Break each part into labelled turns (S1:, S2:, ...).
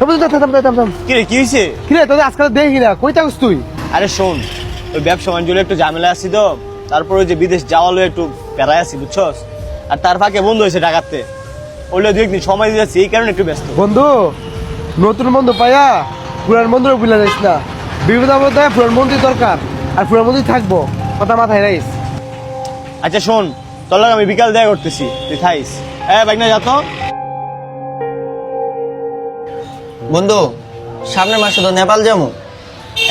S1: কি রে, কি হয়েছে?
S2: কিরে তোদের আজকাল দেখি না, কই থাকস তুই?
S1: আরে শোন, ওই ব্যবসা বাণিজ্য একটু ঝামেলা আছি তো, তারপর ওই যে বিদেশ যাওয়ালো একটু প্যারায় আছি বুঝছস। আর তার ফাঁকে বন্ধু হয়েছে ডাকাতে, ওইলে দু একদিন সময় দিয়ে যাচ্ছি, এই কারণে একটু ব্যস্ত।
S2: বন্ধু, নতুন বন্ধু পাইয়া পুরান বন্ধুরা ভুলে যাইস না। বিপদ আপদে পুরান বন্ধু দরকার, আর পুরান বন্ধু থাকবো, কথা মাথায় রাইস।
S1: আচ্ছা শোন, তোর লাগে আমি বিকাল দেখা করতেছি, তুই থাইস। হ্যাঁ বাইক না যাতো।
S3: বন্ধু, সামনের মাসে তো নেপাল যাবো।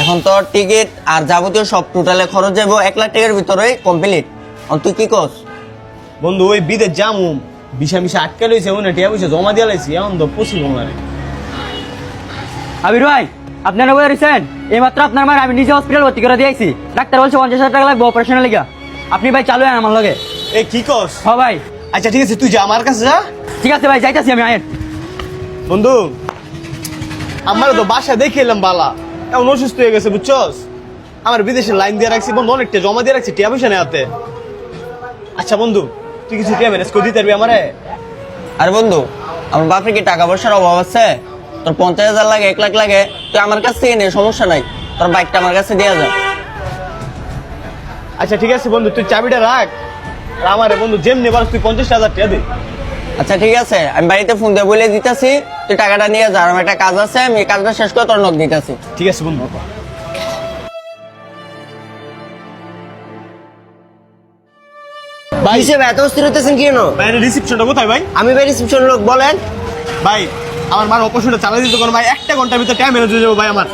S3: এখন তো টিকিট আর যাবতীয় সব টোটালে খরচ যাবো 1 লাখ টাকার ভিতরে কমপ্লিট। তুই কি কস?
S1: বন্ধু ওই বিদেশ যামু, বিষা মিশা আটকে রয়েছে, ওনে টিয়া পয়সা জমা দিয়ে লাইছি, এখন তো পসিবল না রে।
S4: আবির ভাই, আপনারা বলে দিচ্ছেন এই মাত্র আপনার মার আমি নিজে হসপিটাল ভর্তি করে দিয়েছি। ডাক্তার বলছে 50,000 টাকা লাগবে অপারেশনের লিগা। আপনি ভাই চালু হন আমার লগে।
S1: এই কি কস?
S4: হ্যাঁ ভাই।
S1: আচ্ছা ঠিক আছে, তুই যা আমার কাছে যা।
S4: ঠিক আছে ভাই, যাইতাছি আমি। আয়েন
S1: বন্ধু, আমার তো বাসা দেখে এলাম বালা, এমন অসুস্থ হয়ে গেছে বুঝছস। আমার বিদেশে লাইন দিয়ে রাখছি বন্ধু, অনেকটা জমা দিয়ে রাখছি টিয়া পয়সা নেওয়াতে। আচ্ছা বন্ধু, তুই কিছু টিয়া ম্যানেজ করে দিতে পারবি আমারে?
S3: আর বন্ধু, আমার বাপের কি টাকা পয়সার অভাব আছে? তোর 50,000 লাগে, 1 লাখ লাগে, তুই আমার কাছ থেকে নে, সমস্যা নাই। তোর বাইকটা আমার কাছে দিয়ে যা।
S1: আচ্ছা ঠিক আছে বন্ধু, তুই চাবিটা রাখ, আর আমারে বন্ধু যেমনি পারস তুই 50,000 টাকা দে।
S3: আচ্ছা ঠিক আছে, আমি বাড়িতে ফোন দিয়ে বলে দিতেছি, তুই টাকাটা নিয়ে যা। আমার একটা কাজ আছে, আমি এই কাজটা শেষ করে তোর নক দিতেছি।
S1: ঠিক আছে বন্ধু।
S3: ভাই হিসেবে এত অস্থির হইতেছেন কেন?
S1: ভাই রিসিপশনটা কোথায় ভাই?
S3: আমি ভাই রিসেপশন লোক, বলেন।
S1: ভাই আমার মার অপারেশনটা চালাই দিতে কোনো ভাই, 1 ঘন্টার ভিতরে টাইম ম্যানেজ হয়ে যাবো ভাই আমার।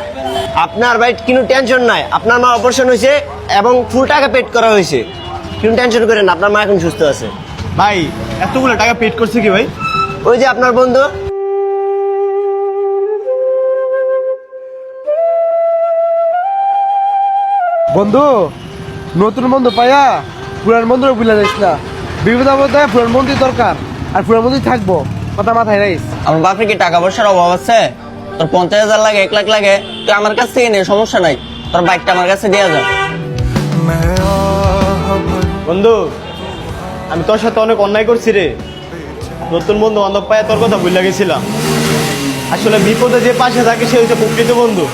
S3: আপনার ভাই কোনো টেনশন নাই, আপনার মা অপারেশন হয়েছে এবং ফুল টাকা পেড করা হয়েছে। কোনো টেনশন করেন না, আপনার মা এখন সুস্থ আছে।
S1: ভাই এতগুলো টাকা পেড করছে কি ভাই?
S3: ওই যে আপনার বন্ধু।
S2: বন্ধু, নতুন বন্ধু পাইয়া পুরান বন্ধুরা ভুলে যাইস না। বিপদ আপদে পুরান বন্ধু দরকার, আর পুরান বন্ধু থাকবো, কথা মাথায় রাইস।
S3: আমার বাপের কি টাকা পয়সার অভাব আছে? তোর 50,000 লাগে, 1 লাখ লাগে, তুই আমার কাছ থেকে নে, সমস্যা নাই। তোর বাইকটা আমার কাছে দিয়ে যা।
S1: বন্ধু, আমি তোর সাথে অনেক অন্যায় করছি রে। নতুন বন্ধু বান্ধব পাইয়া তোর কথা ভুলে গেছিলাম। আসলে বিপদে যে পাশে থাকে সে হচ্ছে প্রকৃত বন্ধু।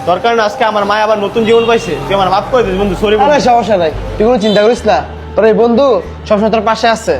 S1: তোর কারণে আজকে আমার মা আবার নতুন জীবন পাইছে, তুই আমার মাফ করে দিস বন্ধু, সরি বন্ধু।
S2: সমস্যা নাই, তুই কোনো চিন্তা করিস না, তোর এই বন্ধু সবসময় তোর পাশে আছে।